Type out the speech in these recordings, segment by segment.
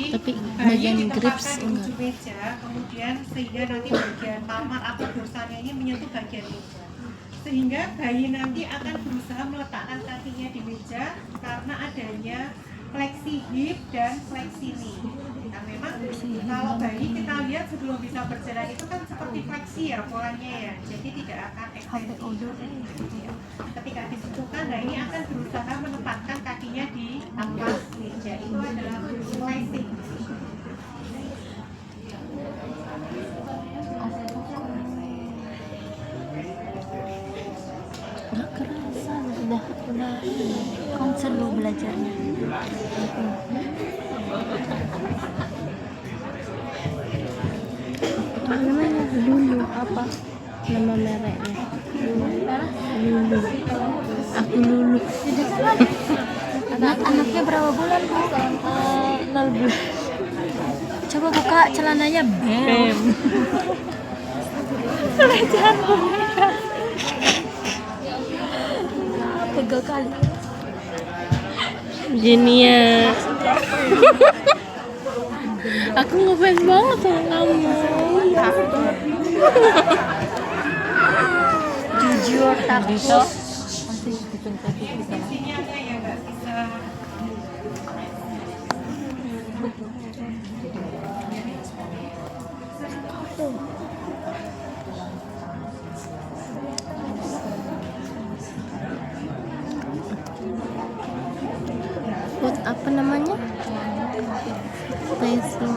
Jadi tapi bayi bagian grips ditempatkan di ujung meja, kemudian sehingga nanti bagian palmar atau dorsanya ini menyentuh bagian meja. Sehingga bayi nanti akan berusaha meletakkan kakinya di meja karena adanya fleksi hip dan fleksi knee. Nah, memang kalau bayi kita lihat sebelum bisa berjalan itu kan seperti fleksi ya polanya ya, jadi tidak akan ekstensi. Ketika disentuhkan, nah ini akan berusaha menempatkan kakinya di atas meja. Itu adalah flexing. nggak kerasa, udah konsen lo belajarnya. Namanya Lulu, apa nama mereknya? Lulu. Aku Lulu. Anaknya berapa bulan, Bu? 0 bulan. Coba buka celananya, Bem. Pelecehan boneka. Pegal kali. Genius. Aku ngefans banget sama kamu. Jujur takut. Posisinya ya nggak bisa. Buat apa namanya? Placing.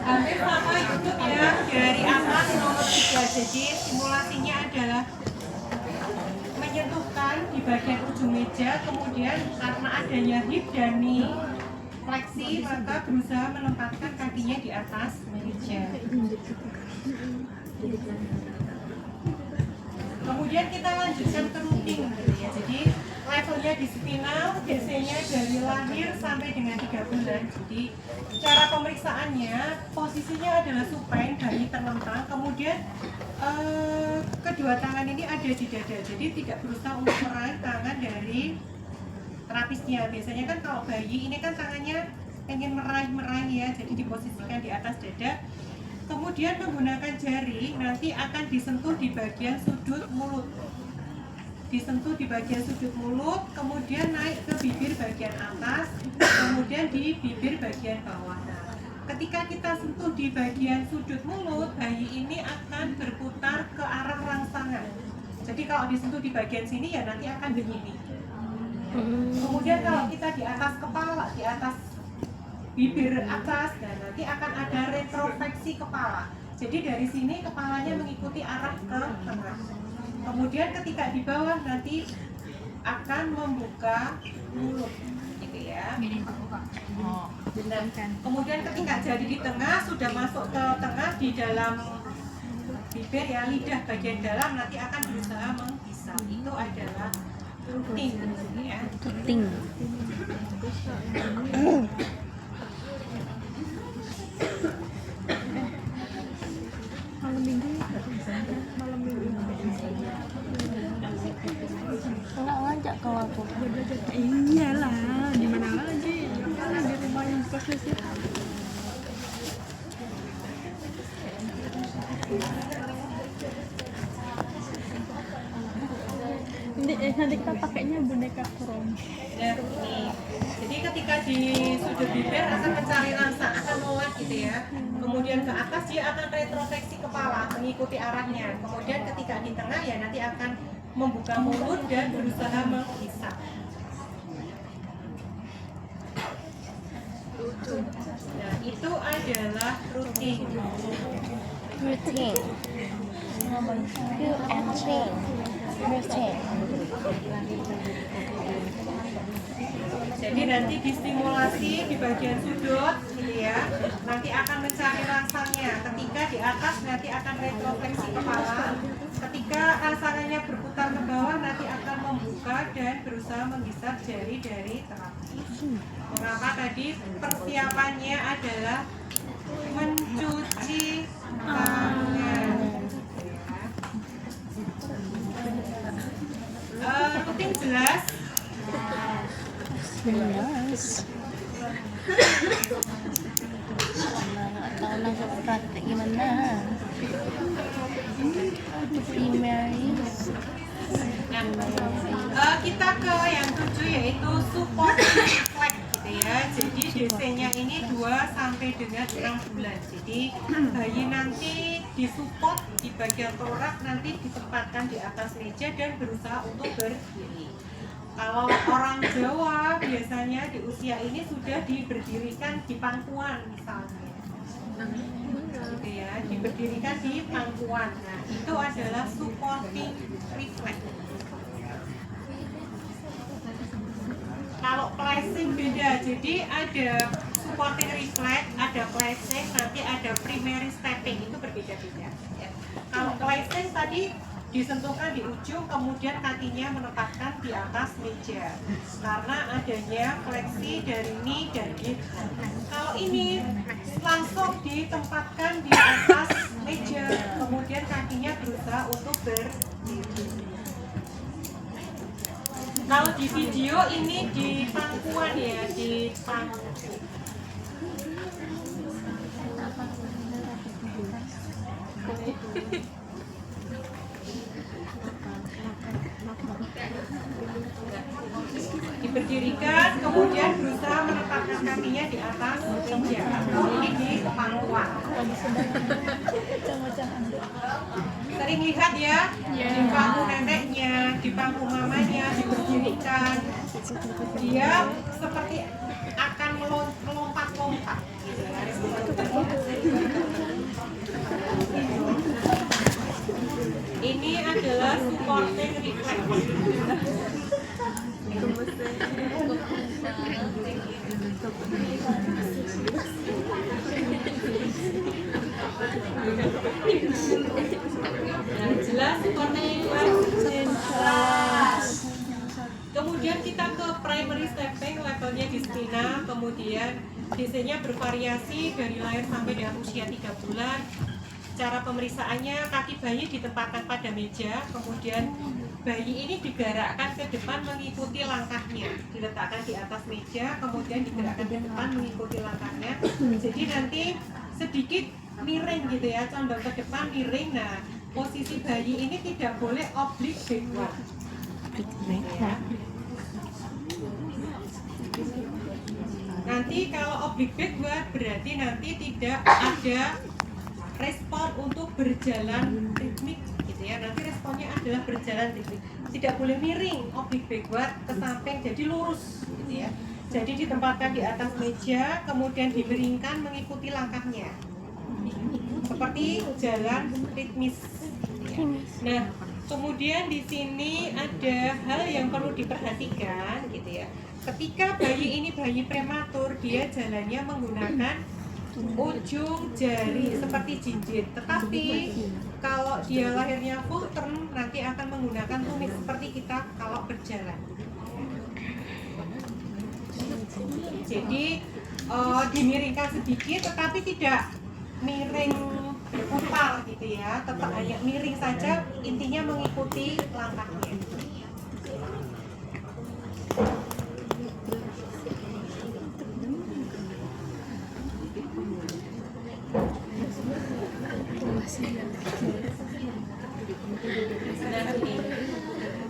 Hampir sama YouTube ya, dari atas nomor 3. Jadi simulasinya adalah menyentuhkan di bagian ujung meja, kemudian karena adanya hip dan knee fleksi, maka berusaha menempatkan kakinya di atas meja. Kemudian kita lanjutkan ke routing gitu ya. Jadi levelnya di spinal biasanya dari lahir sampai dengan 3 bulan. Jadi cara pemeriksaannya posisinya adalah supine, bayi terlentang, kemudian kedua tangan ini ada di dada. Jadi tidak berusaha untuk meraih tangan dari terapisnya. Biasanya kan kalau bayi ini kan tangannya pengen meraih ya, jadi diposisikan di atas dada. Kemudian menggunakan jari nanti akan disentuh di bagian sudut mulut. Disentuh di bagian sudut mulut, kemudian naik ke bibir bagian atas, kemudian di bibir bagian bawah. Nah, ketika kita sentuh di bagian sudut mulut, bayi ini akan berputar ke arah rangsangan. Jadi kalau disentuh di bagian sini ya nanti akan begini. Kemudian kalau kita di atas kepala, di atas bibir atas, dan nanti akan ada retrofleksi kepala. Jadi dari sini kepalanya mengikuti arah ke tengah. Kemudian ketika di bawah nanti akan membuka mulut, gitu ya. Nah, kemudian ketika jadi di tengah sudah masuk ke tengah di dalam bibir ya, lidah bagian dalam nanti akan berusaha menghisap. Itu adalah routing ya. Routing. Enggak ngajak kalau aku. Iyalah, di mana lagi? Di rumah yang posisi. Nanti kita pakainya boneka krom. Ya, nih. Jadi ketika di sudut bibir akan mencari rasa, akan melek gitu ya. Kemudian ke atas dia akan retrofleksi kepala, mengikuti arahnya. Kemudian ketika di tengah ya nanti akan membuka mulut dan berusaha menghisap. Nah, itu adalah routing. Routing. Routing. Jadi nanti distimulasi di bagian sudut gitu ya. Nanti akan mencari rangsangnya. Ketika di atas nanti akan retrofleksi kepala. Ketika rangsangannya berputar ke bawah nanti akan membuka dan berusaha menghisap jari dari terapi. Mengapa tadi persiapannya adalah mencuci tangan. jelas? Jelas. Tahu langsung praktek gimana? Primaris. Kita ke yang 7 yaitu support reflect gitu ya. Jadi DC-nya ini 2 sampai dengan 6 bulan. Jadi bayi nanti disupport di bagian torak, nanti ditempatkan di atas meja dan berusaha untuk berdiri. Kalau orang Jawa biasanya di usia ini sudah diberdirikan di pangkuan misalnya. Gitu ya, diberdirikan di pangkuan. Nah, itu adalah supporting reflex. Kalau placing beda, jadi ada supporting reflex, ada placing, nanti ada primary stepping, itu berbeda-beda. Ya. Kalau placing tadi disentuhkan di ujung, kemudian kakinya menempatkan di atas meja karena adanya fleksi dari knee dan hip. Kalau ini langsung ditempatkan di atas meja, kemudian kakinya berusaha untuk berdiri. Kalau di video ini di pangkuan ya, di pangkuan. Diberdirikan, kemudian berusaha menempatkan kakinya di atas meja atau ini di pangkuan. Sering lihat ya, di pangku neneknya, di pangku mamanya diberdirikan, dia seperti akan melompat-lompat gitu ya. Ini adalah supporting reflex. Jelas supporting reflex. Kemudian kita ke primary stepping, levelnya di Stina, kemudian DC-nya bervariasi dari lahir sampai dengan usia 3 bulan. Cara pemeriksaannya, kaki bayi ditempatkan pada meja, kemudian bayi ini digerakkan ke depan mengikuti langkahnya, diletakkan di atas meja, kemudian digerakkan ke depan mengikuti langkahnya. Jadi nanti sedikit miring gitu ya, condong ke depan miring. Nah, posisi bayi ini tidak boleh oblique backward. Ya. Nanti kalau oblique backward berarti nanti tidak ada respon untuk berjalan ritmik gitu ya. Nanti responnya adalah berjalan ritmik. Tidak boleh miring, oblique backward ke samping, jadi lurus gitu ya. Jadi ditempatkan di atas meja, kemudian dimiringkan mengikuti langkahnya. Seperti jalan ritmis. Ya. Nah, kemudian di sini ada hal yang perlu diperhatikan gitu ya. Ketika bayi ini bayi prematur, dia jalannya menggunakan ujung jari seperti jinjit, tetapi kalau dia lahirnya full term nanti akan menggunakan tumit seperti kita kalau berjalan. Jadi dimiringkan sedikit tetapi tidak miring berputar gitu ya, tetap hanya miring saja, intinya mengikuti langkahnya.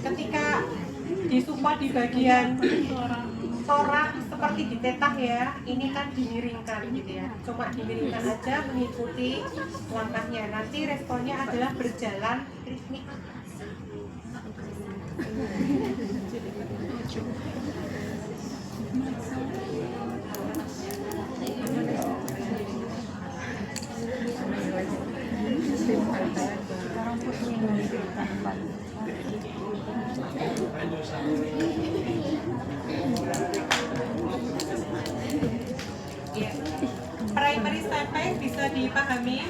Ketika disupport di bagian torak seperti ditetah ya, ini kan dimiringkan gitu ya, cuma dimiringkan aja mengikuti langkahnya. Nanti responnya adalah berjalan ritmik. Ya. Primary stepping bisa dipahami?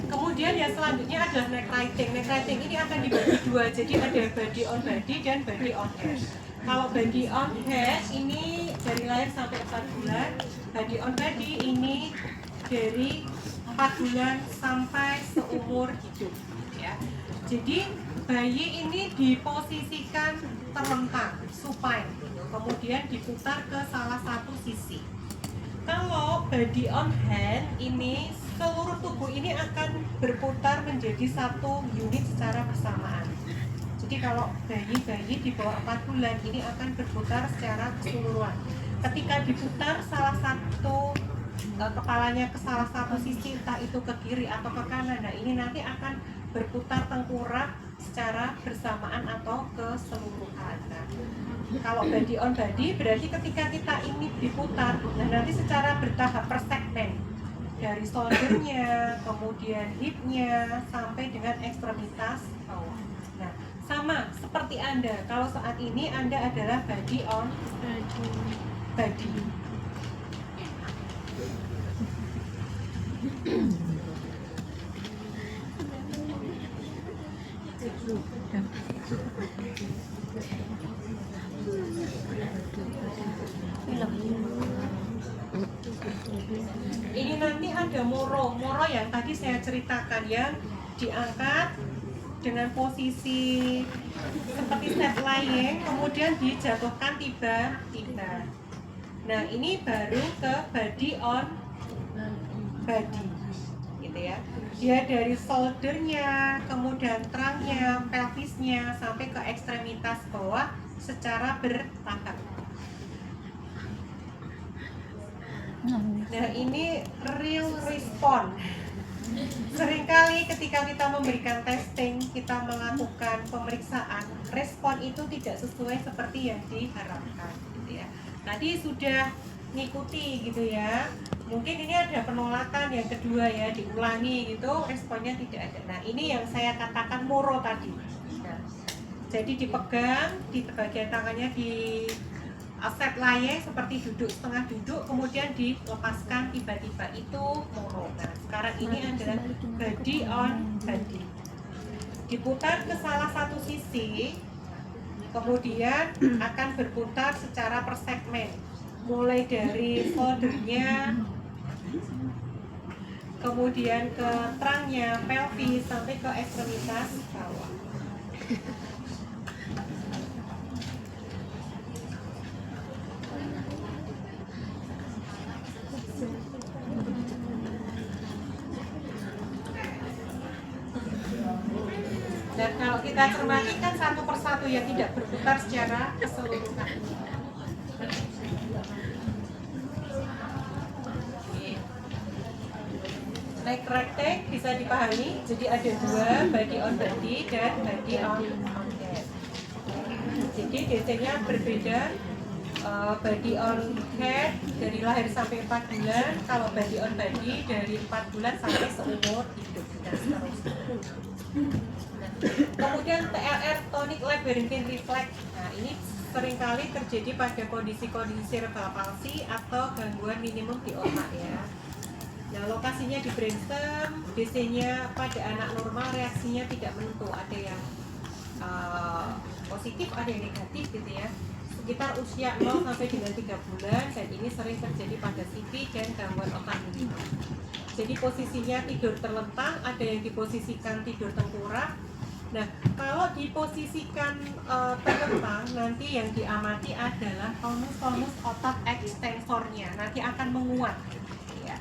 Kemudian yang selanjutnya adalah neck writing. Neck writing ini akan dibagi dua, jadi ada body on body dan body on head. Kalau body on head ini dari lahir sampai 4 bulan, body on body ini dari 4 bulan sampai seumur hidup. Ya. Jadi bayi ini diposisikan terlentang, supine, kemudian diputar ke salah satu sisi. Kalau body on hand ini seluruh tubuh ini akan berputar menjadi satu unit secara bersamaan. Jadi kalau bayi di bawah 4 bulan ini akan berputar secara keseluruhan. Ketika diputar salah satu kepalanya ke salah satu sisi, entah itu ke kiri atau ke kanan, nah ini nanti akan berputar tengkorak secara bersamaan atau keseluruhan. Nah, kalau body on body berarti ketika kita ini diputar, nah nanti secara bertahap per segmen dari shouldernya, kemudian hipnya sampai dengan ekstremitas bawah. Nah, sama seperti Anda, kalau saat ini Anda adalah body on body. Ini nanti ada moro yang tadi saya ceritakan yang diangkat dengan posisi seperti step lying, kemudian dijatuhkan tiba-tiba. Nah ini baru ke body on body, gitu ya. Dia dari shouldernya, kemudian trangnya, pelvisnya sampai ke ekstremitas bawah secara bertahap. Nah ini real response. Seringkali ketika kita memberikan testing, kita melakukan pemeriksaan, respon itu tidak sesuai seperti yang diharapkan, gitu ya. Tadi sudah ngikuti gitu ya, mungkin ini ada penolakan yang kedua ya, diulangi gitu, responnya tidak ada. Nah ini yang saya katakan moro tadi. Nah, jadi dipegang di bagian tangannya di set laying seperti duduk, setengah duduk, kemudian dilepaskan tiba-tiba, itu moro. Nah sekarang ini adalah body on body, diputar ke salah satu sisi, kemudian akan berputar secara per segmen, mulai dari shouldernya, kemudian ke trangnya, pelvis sampai ke ekstremitas bawah. Dan kalau kita cermati kan satu persatu yang tidak berputar secara keseluruhan. Neck writing bisa dipahami, jadi ada dua, body on body dan body on head. Jadi DC-nya berbeda. Body on head dari lahir sampai 4 bulan, kalau body on body dari 4 bulan sampai seumur hidup dan seterusnya. Kemudian TLR, tonic labyrinthine reflex. Nah ini seringkali terjadi pada kondisi-kondisi cerebral palsy atau gangguan minimum di otak ya. Nah lokasinya di brainstem, DC-nya pada anak normal reaksinya tidak menentu, ada yang positif, ada yang negatif gitu ya. Sekitar usia 0 sampai dengan 3 bulan, dan ini sering terjadi pada CP dan gangguan otak minimum. Jadi posisinya tidur terlentang, ada yang diposisikan tidur tengkorak. Nah, kalau diposisikan terlentang, nanti yang diamati adalah tonus-tonus otot ekstensornya, nanti akan menguat. Ya.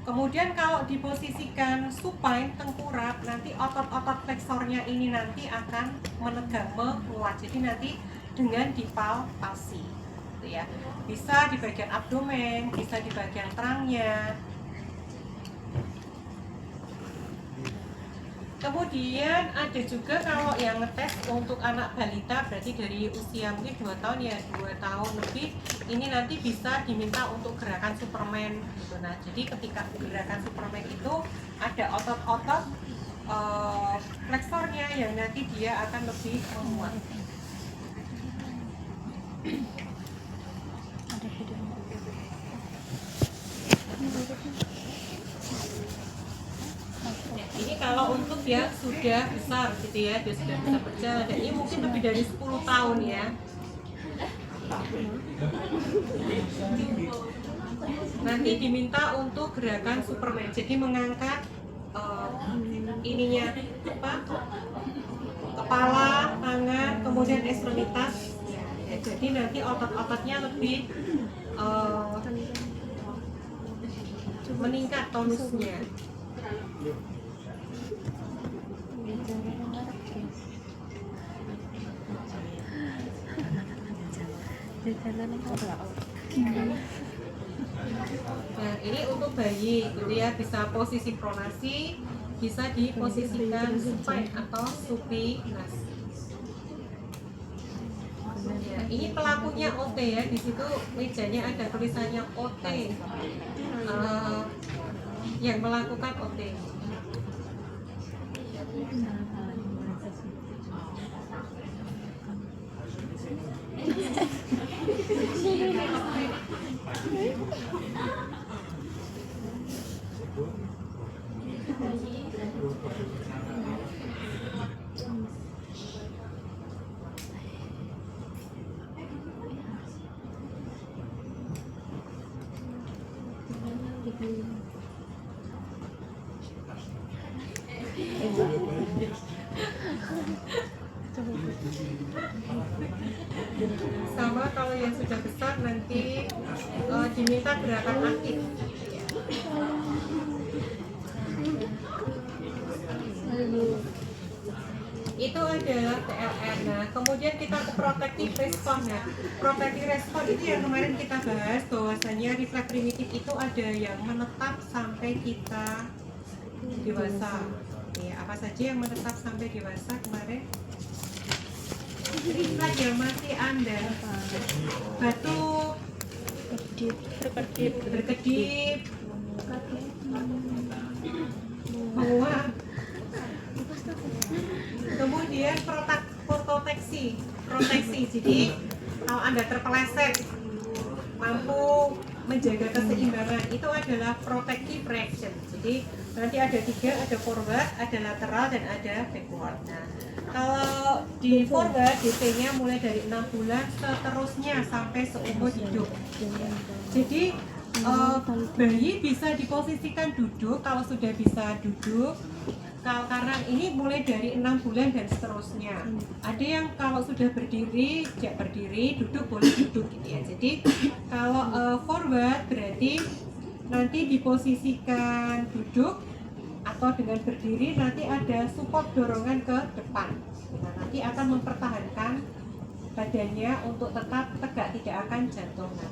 Kemudian kalau diposisikan supine tengkorak, nanti otot-otot fleksornya ini nanti akan menegak, menguat. Jadi nanti dengan dipalpasi, gitu ya. Bisa di bagian abdomen, bisa di bagian trangnya. Kemudian ada juga kalau yang ngetes untuk anak balita, berarti dari usia mungkin 2 tahun ya, 2 tahun lebih, ini nanti bisa diminta untuk gerakan Superman gitu. Nah, jadi ketika gerakan Superman itu ada otot-otot fleksornya yang nanti dia akan lebih menguat. Ada video. ini kalau untuk yang sudah besar gitu ya, dia sudah bisa berjalan, dan ini mungkin lebih dari 10 tahun ya. Nanti diminta untuk gerakan Superman, jadi mengangkat ininya apa? Kepala, tangan, kemudian ekstremitas. Ya, jadi nanti otot-ototnya lebih meningkat tonusnya. Nah, ini untuk bayi, gitu ya, bisa posisi pronasi, bisa diposisikan supine atau supinasi. Ya, ini pelakunya OT ya, di situ mejanya ada tulisannya OT, yang melakukan OT. Sama kalau yang sudah besar nanti diminta gerakan aktif. Itu adalah TLR. Nah, kemudian kita ke protective response. Nah, protective response itu yang kemarin kita bahas, bahwasanya refleks primitif itu ada yang menetap sampai kita dewasa. Ya, apa saja yang menetap sampai dewasa kemarin? Refleks yang masih ada, batuk, berkedip, menguap. Kemudian proteksi. Jadi kalau Anda terpeleset, mampu menjaga keseimbangan, itu adalah protective reaction. Jadi nanti ada 3, ada forward, ada lateral, dan ada backward. Nah, kalau di forward DC-nya mulai dari 6 bulan seterusnya sampai seumur hidup. Jadi bayi bisa diposisikan duduk kalau sudah bisa duduk. Karena ini mulai dari 6 bulan dan seterusnya. Ada yang kalau sudah berdiri, sejak berdiri, duduk boleh duduk gitu ya. Jadi kalau forward berarti nanti diposisikan duduk atau dengan berdiri, nanti ada support dorongan ke depan. Nah, nanti akan mempertahankan badannya untuk tetap tegak, tidak akan jatuh. Nah,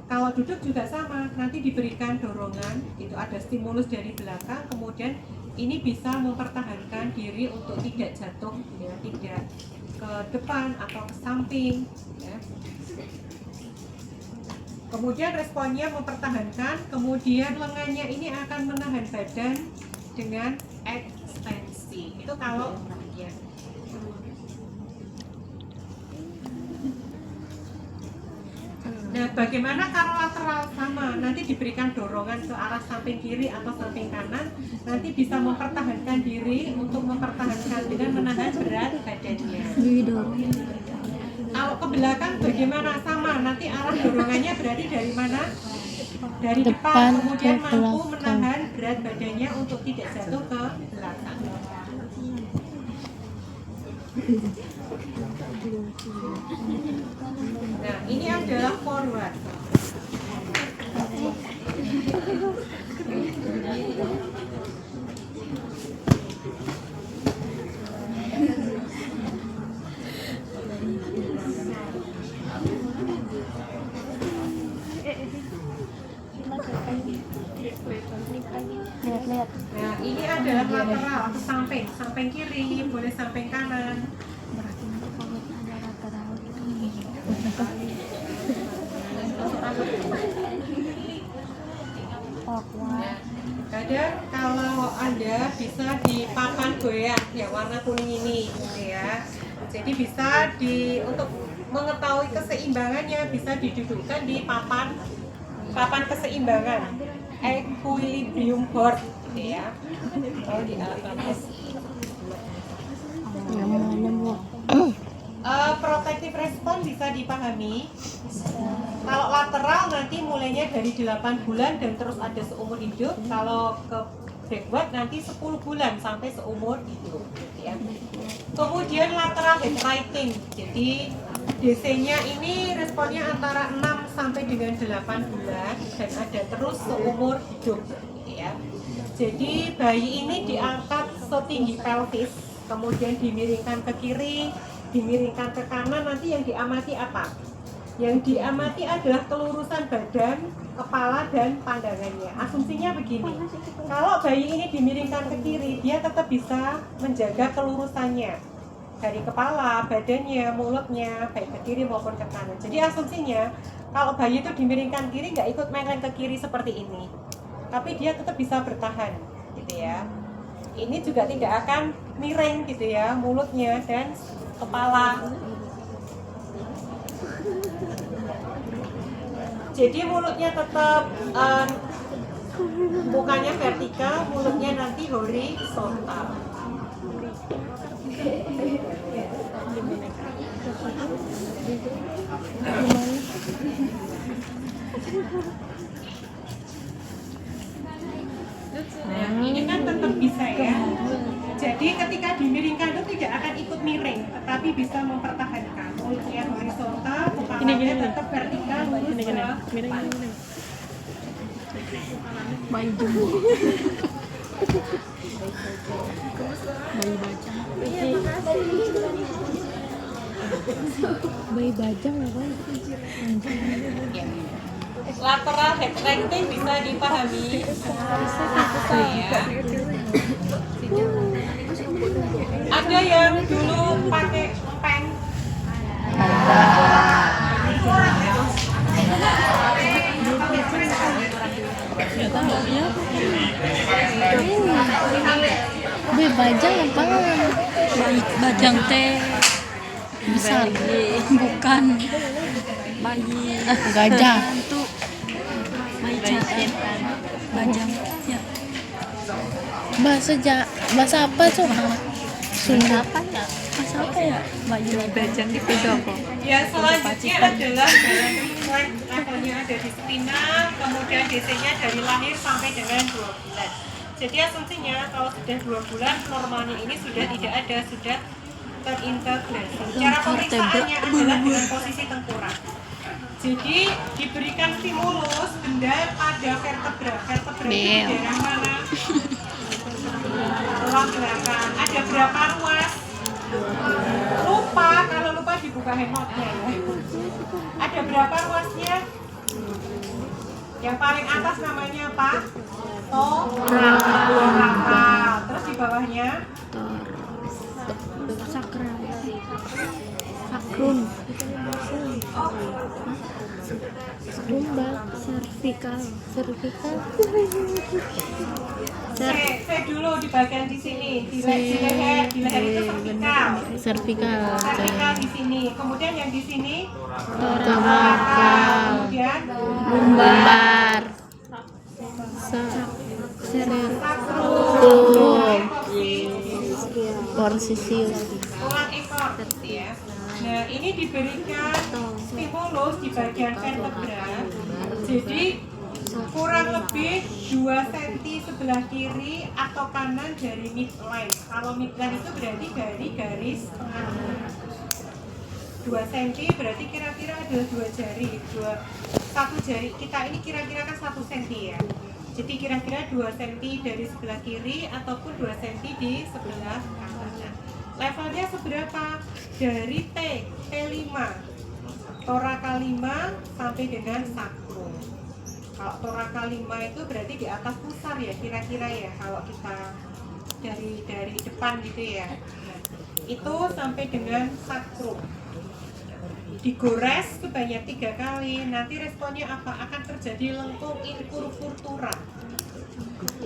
kalau duduk juga sama, nanti diberikan dorongan, itu ada stimulus dari belakang, kemudian ini bisa mempertahankan diri untuk tidak jatuh, ya, tidak ke depan atau ke samping. Ya. Kemudian responnya mempertahankan, kemudian lengannya ini akan menahan badan dengan ekstensi. Itu kalau ya. Nah, bagaimana kalau lateral? Sama, nanti diberikan dorongan ke arah samping kiri atau samping kanan, nanti bisa mempertahankan diri untuk mempertahankan dengan menahan berat badannya. Kalau ke belakang bagaimana? Sama, nanti arah dorongannya berarti dari mana? Dari depan, kemudian mampu menahan berat badannya untuk tidak jatuh ke belakang. Nah, ini adalah forward. Lihat-lihat. Nah, ini adalah lateral atau samping kiri, boleh samping kanan. Berarti nanti kalau ada lateral itu Kadang kalau Anda bisa di papan goyang yang warna kuning ini, gitu ya. Jadi bisa untuk mengetahui keseimbangannya bisa didudukkan di papan keseimbangan, equilibrium board. gitu ya. Oh, di alat atas. Protective response bisa dipahami. Kalau lateral nanti mulainya dari 8 bulan dan terus ada seumur hidup. Kalau ke backward nanti 10 bulan sampai seumur hidup gitu ya. Kemudian lateral head writing. Jadi DC-nya ini responnya antara 6 sampai dengan 8 bulan dan ada terus seumur hidup gitu ya. Jadi bayi ini diangkat setinggi pelvis, kemudian dimiringkan ke kiri, dimiringkan ke kanan, nanti yang diamati apa? Yang diamati adalah kelurusan badan, kepala, dan pandangannya. Asumsinya begini, kalau bayi ini dimiringkan ke kiri, dia tetap bisa menjaga kelurusannya dari kepala, badannya, mulutnya, baik ke kiri maupun ke kanan. Jadi asumsinya, kalau bayi itu dimiringkan kiri, nggak ikut meleng ke kiri seperti ini, tapi dia tetap bisa bertahan, gitu ya. Ini juga tidak akan miring, gitu ya, mulutnya dan kepala. Jadi mulutnya tetap mukanya vertikal, mulutnya nanti horizontal. Nah, ini kan tetap bisa ya. Jadi ketika dimiringkan itu tidak akan ikut miring, tetapi bisa mempertahankan mulutnya horizontal, kepalanya tetap vertikal, lurus ke depan. Bayi jumbo. Bayi bajang. Bayi bajang apa? Lateral head writing bisa dipahami. Ya. Ada yang dulu pakai pen. Bayi bajang apa? Bayi bajang teh besar, bukan bayi gajah. Itu bayi cetan, bajang ya. Bahasa apa tuh? Sunda apa ya? Bahasa apa ya? Bayi bajang itu apa? Ya, selanjutnya adalah dalam levelnya ada di spinal, kemudian DC-nya dari lahir sampai dengan 2 bulan. Jadi asumsinya kalau sudah 2 bulan normalnya ini sudah tidak ada, sudah terintegrasi. Cara pemeriksaannya adalah dengan posisi tengkurap. Jadi diberikan stimulus benda pada vertebra. Vertebra itu di daerah mana? Tulang belakang. Ada berapa ruas? Lupa, kalau lupa dibuka handphonenya ya. Ada berapa ruasnya? Yang paling atas namanya apa? Torakal. Terus di bawahnya? Sakral. Sakrum. Lumbal. Cervical. Saya dulu di bagian di sini, di leher itu servikal. Servikal di sini. Kemudian yang di sini torakal. Kemudian Lumbar. Porsisius. tulang ekor gitu ya. Nah, ini diberikan stimulus di bagian vertebra. Jadi kurang lebih 2 cm sebelah kiri atau kanan dari midline. Kalau midline itu berarti dari garis tengah. 2 cm berarti kira-kira ada 2 jari. Satu jari kita ini kira-kira kan 1 cm ya. Jadi kira-kira 2 cm dari sebelah kiri ataupun 2 cm di sebelah kanan. Levelnya seberapa? Dari T5, torakal 5 sampai dengan sakrum. Kalau torakal 5 itu berarti di atas pusar ya kira-kira ya, kalau kita dari depan gitu ya. Nah, itu sampai dengan sakrum. Digores sebanyak 3 kali, nanti responnya apa? Akan terjadi lengkung incurvatura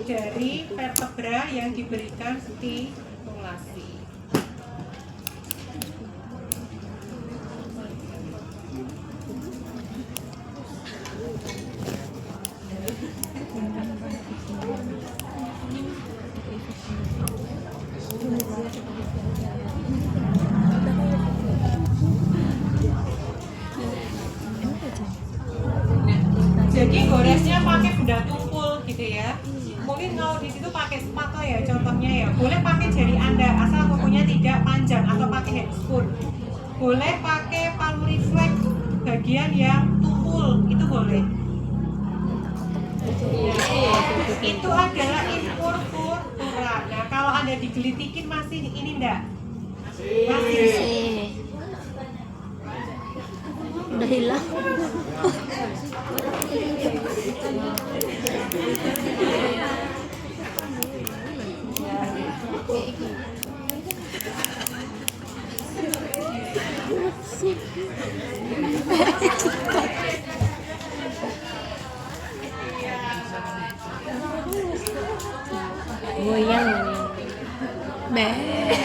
dari vertebra yang diberikan stimulasi. boleh pakai jari Anda asal kukunya tidak panjang atau pakai handscoon. Boleh pakai palm reflex bagian yang tumpul, itu boleh. Itu adalah infurfurtura. Nah, kalau Anda digelitikin masih ini enggak? Masih. Udah hilang. Goyang. Merem.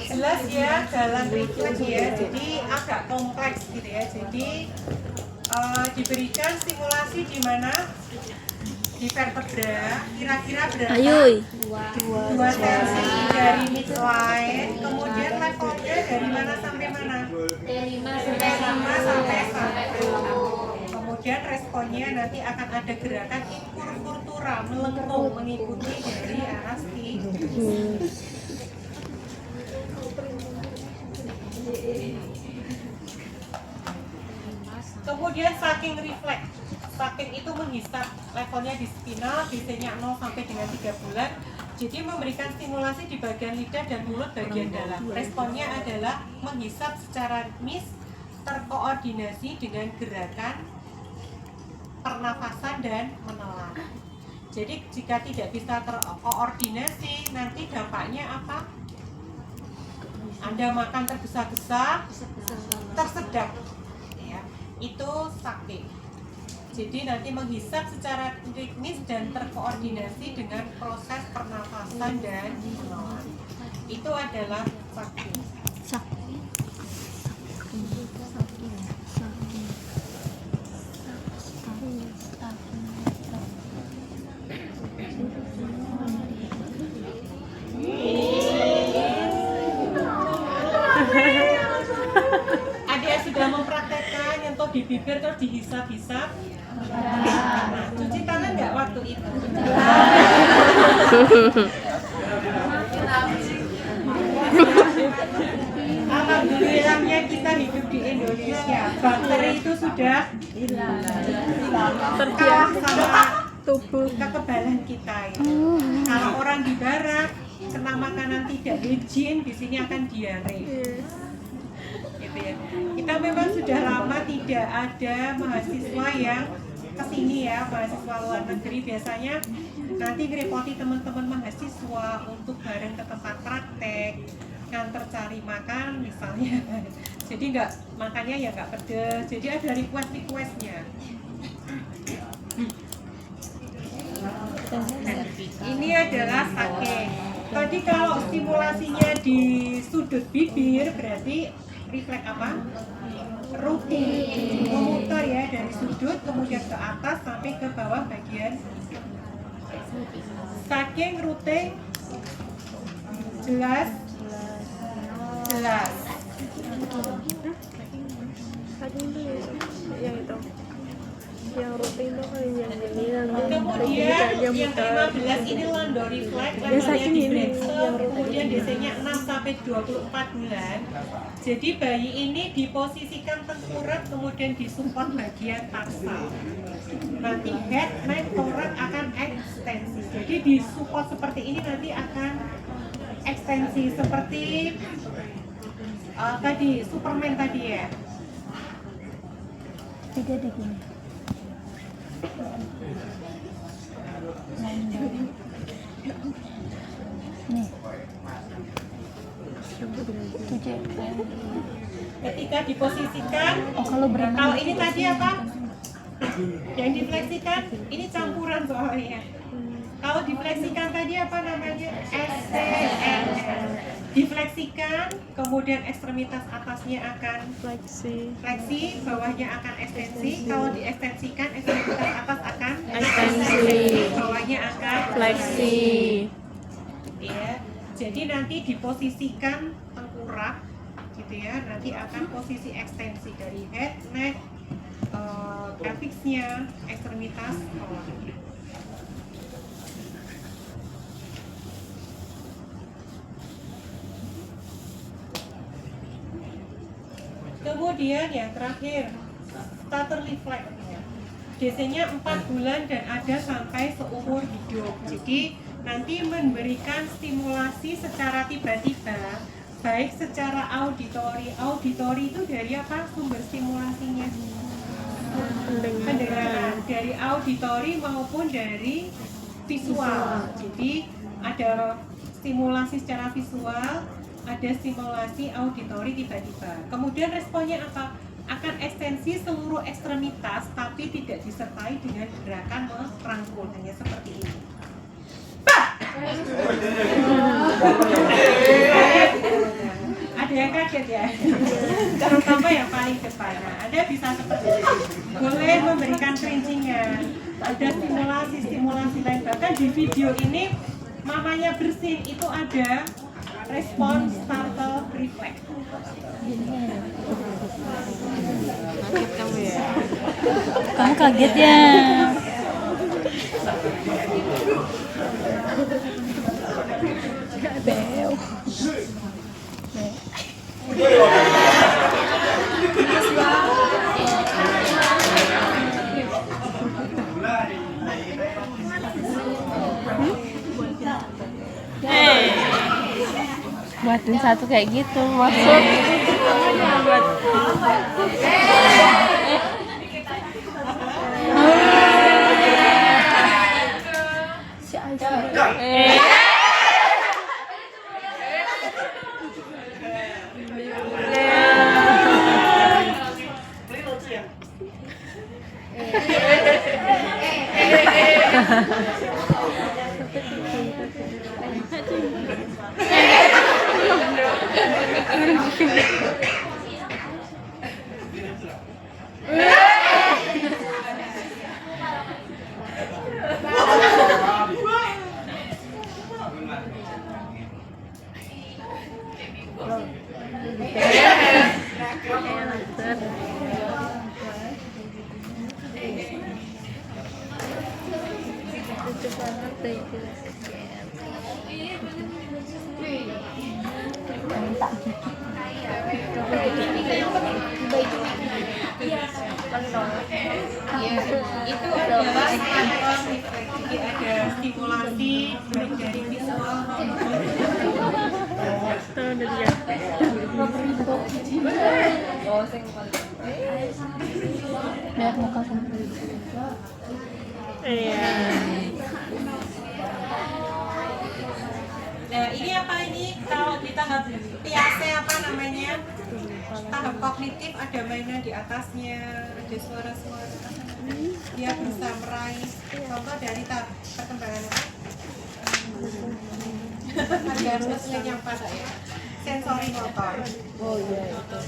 Jelas ya jalan refleks ya, jadi agak kompleks gitu ya. Jadi diberikan stimulasi di mana di vertebra kira-kira berapa? Ayo. 2 cm dari midline, kemudian levelnya dari mana sampai mana? Dari 5 sampai 1. Kemudian responnya nanti akan ada gerakan infurfurtura, melengkung mengikuti dari arah stick. Kemudian saking refleks, saking itu menghisap levelnya di spinal, biasanya 0 sampai dengan 3 bulan. Jadi memberikan stimulasi di bagian lidah dan mulut bagian dalam. Responnya adalah menghisap secara ritmis, terkoordinasi dengan gerakan pernafasan dan menelan. Jadi jika tidak bisa terkoordinasi, nanti dampaknya apa? Anda makan tergesa-gesa, tersedak, ya, itu sakit. Jadi nanti menghisap secara ritmis dan terkoordinasi dengan proses pernafasan dan menelan. Itu adalah sakit. Ada yang sudah mempraktekkan nyentuh di bibir terus dihisap-hisap. Nah, cuci tangan nggak waktu itu? Alhamdulillahnya kita hidup di Indonesia, bakteri itu sudah terbiasa sama tubuh kekebalan kita ya. Kalau orang di barat kena makanan tidak higien, di sini akan diare. Gitu ya. Kita memang sudah lama tidak ada mahasiswa yang kesini ya, mahasiswa luar negeri. Biasanya nanti ngerepoti teman-teman mahasiswa untuk bareng ke tempat praktek, nganter cari makan misalnya. Jadi nggak makannya ya nggak pedes. Jadi ada requestnya. Ini adalah sake. Tadi kalau stimulasinya di sudut bibir berarti refleks apa? Rutin, memutar ya dari sudut kemudian ke atas sampai ke bawah bagian. Saking rutin, jelas. Tadi itu yang itu. Yang rutin itu kan yang ini nanti. Kemudian yang 15 ini londo reflex, levelnya di Brexel, kemudian DC-nya 6 sampai 24 bulan. Jadi bayi ini diposisikan tengkurap kemudian disupport bagian tarsal. Nanti head, neck, thorax akan ekstensi. Jadi disupport seperti ini nanti akan ekstensi seperti tadi Superman tadi ya. Tidak ada gini. Nih. Ketika diposisikan, kalau ini tadi apa? Yang difleksikan, ini campuran soalnya. Kalau difleksikan tadi apa namanya? SCNL. Difleksikan, kemudian ekstremitas atasnya akan fleksi, bawahnya akan ekstensi. Kalau diekstensikan, ekstremitas atas akan ekstensi, bawahnya akan fleksi. Ya, jadi nanti diposisikan tengkurap gitu ya. Nanti akan posisi ekstensi dari head, neck, pelviksnya, ekstremitas bawah. Kemudian yang terakhir, starter reflex. Biasanya 4 bulan dan ada sampai seumur hidup. Jadi nanti memberikan stimulasi secara tiba-tiba, baik secara auditori. Auditori itu dari apa sumber stimulasinya? Pendengaran, dari auditori maupun dari visual. Jadi ada stimulasi secara visual, ada stimulasi auditori tiba-tiba. Kemudian responnya apa? Akan ekstensi seluruh ekstremitas, tapi tidak disertai dengan gerakan merangkul, hanya seperti ini. Ada yang kaget ya? Terutama yang paling depan. Nah, Anda bisa seperti ini. Boleh memberikan kerincingan, ada stimulasi lain. Bahkan di video ini mamanya bersin itu ada respon startle reflex. Kaget kamu ya? Kamu kaget ya? Beo. Buatin satu kayak gitu maksud. Si Aisyah. Lucu banget deh itu. Itu adalah jadi ada stimulasi baik dari visual maupun Tahu dari dia. Lihat muka kamu. Iya. Nah, ini apa ini? Kalau di tahap PAC apa namanya? Tahap kognitif ada mainan di atasnya, ada suara-suara. Dia bisa meraih contoh dari tahap perkembangan apa? Ada muslim yang pada ya. Sensori motor. Oh iya itu.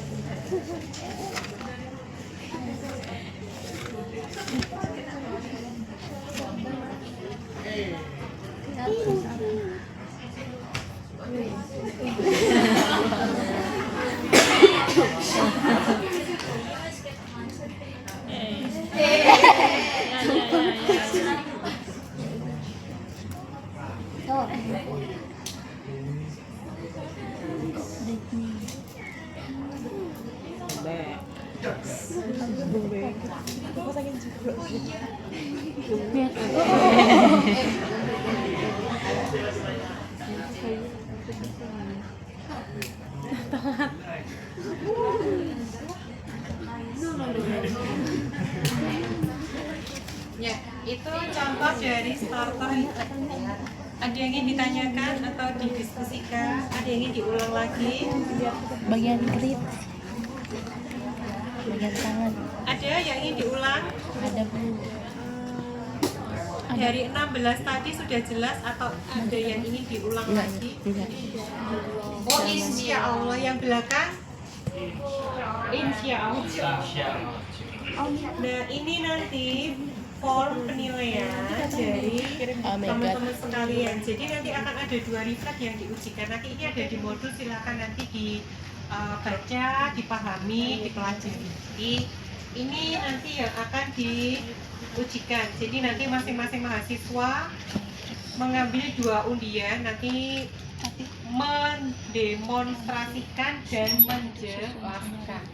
Ya, itu contoh dari starter reflex. Ada yang ingin ditanyakan atau didiskusikan? Ada yang ingin diulang lagi? Bagian grip. Bagian tangan. Ada yang ingin diulang? Ada Bu. Dari 16 tadi sudah jelas atau ada yang ingin diulang lagi? Oh, insya Allah yang belakang? Insya Allah. Nah, ini nanti form penilaian dari teman-teman sekalian. Jadi nanti akan ada 2 reflex yang diujikan. Nanti ini ada di modul, silakan nanti baca, dipahami, dipelajari. Jadi ini nanti yang akan diujikan. Jadi nanti masing-masing mahasiswa mengambil 2 undian, nanti mendemonstrasikan dan menjelaskan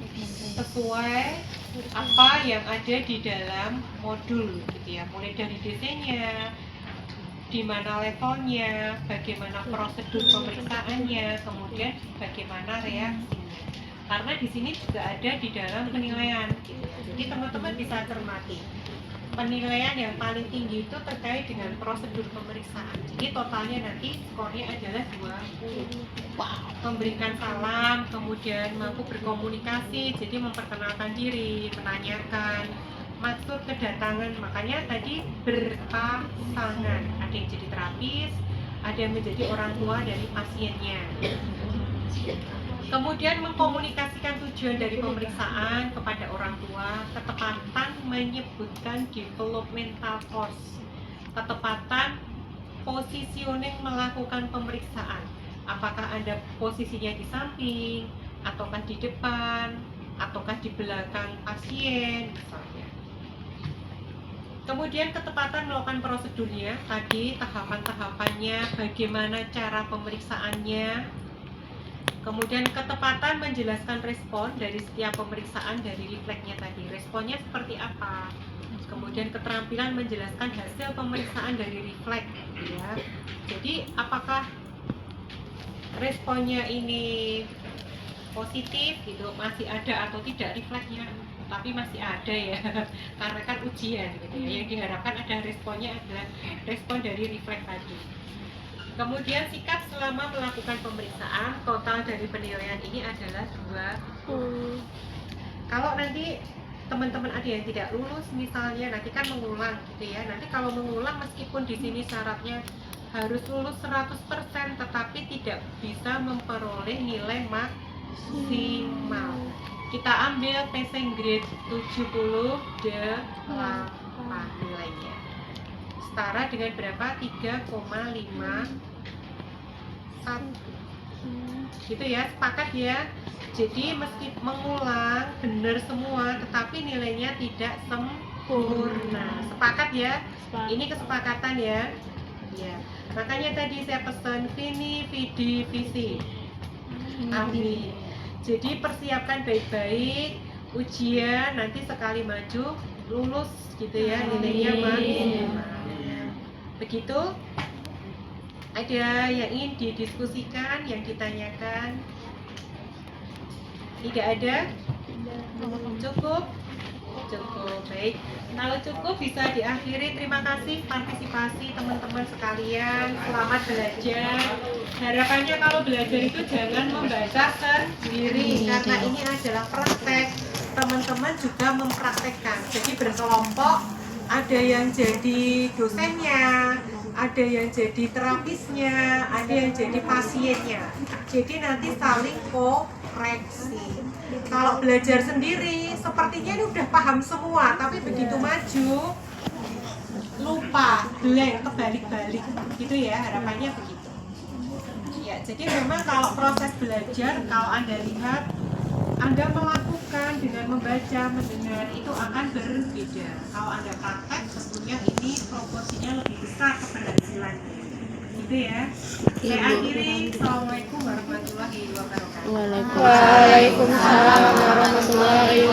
sesuai apa yang ada di dalam modul gitu ya, mulai dari desainnya, di mana levelnya, bagaimana prosedur pemeriksaannya, kemudian bagaimana reaksinya. Karena di sini juga ada di dalam penilaian gitu ya. Jadi teman-teman bisa cermati. Penilaian yang paling tinggi itu terkait dengan prosedur pemeriksaan. Jadi totalnya nanti skornya adalah 20. Memberikan salam, kemudian mampu berkomunikasi, jadi memperkenalkan diri, menanyakan maksud kedatangan. Makanya tadi berpasangan, ada yang jadi terapis, ada yang menjadi orang tua dari pasiennya. Kemudian mengkomunikasikan tujuan dari pemeriksaan kepada orang tua, ketepatan menyebutkan developmental course, ketepatan positioning melakukan pemeriksaan. Apakah Anda posisinya di samping, ataukah di depan, ataukah di belakang pasien, misalnya. Kemudian ketepatan melakukan prosedurnya, tadi tahapan-tahapannya, bagaimana cara pemeriksaannya. Kemudian ketepatan menjelaskan respon dari setiap pemeriksaan dari refleksnya tadi. Responnya seperti apa? Kemudian keterampilan menjelaskan hasil pemeriksaan dari refleks ya. Jadi apakah responnya ini positif gitu, masih ada atau tidak refleksnya? Tapi masih ada ya, karena kan ujian gitu ya. Yang diharapkan ada responnya adalah respon dari refleks tadi. Kemudian sikap selama melakukan pemeriksaan, total dari penilaian ini adalah 2. Kalau nanti teman-teman ada yang tidak lulus misalnya, nanti kan mengulang gitu ya. Nanti kalau mengulang meskipun di sini syaratnya harus lulus 100%, tetapi tidak bisa memperoleh nilai maksimal. Kita ambil passing grade 78 nilainya. Setara dengan berapa? 3,51 gitu ya, sepakat ya. Jadi meski mengulang benar semua tetapi nilainya tidak sempurna. Sepakat ya? Ini kesepakatan ya. Ya. Makanya tadi saya pesan vini vidi visi. Amin. Jadi persiapkan baik-baik ujian, nanti sekali maju lulus gitu ya, nilainya maksimal. Begitu? Ada yang ingin didiskusikan, yang ditanyakan? Tidak ada? Cukup? Cukup, baik. Kalau cukup bisa diakhiri. Terima kasih partisipasi teman-teman sekalian. Selamat belajar. Harapannya kalau belajar itu jangan membaca sendiri, karena ini adalah praktek. Teman-teman juga mempraktekkan. Jadi berkelompok, ada yang jadi dosennya, ada yang jadi terapisnya, ada yang jadi pasiennya. Jadi nanti saling koreksi. Kalau belajar sendiri, sepertinya ini udah paham semua, tapi begitu maju, lupa, blank, kebalik-balik, gitu ya, harapannya begitu. Ya, jadi memang kalau proses belajar, kalau Anda lihat, Anda melakukan dengan membaca, mendengar, itu akan berbeda. Kalau Anda praktek, tentunya ini proporsinya lebih besar keberhasilannya. Gitu ya. Saya akhiri. Assalamualaikum warahmatullahi wabarakatuh. Waalaikumsalam warahmatullahi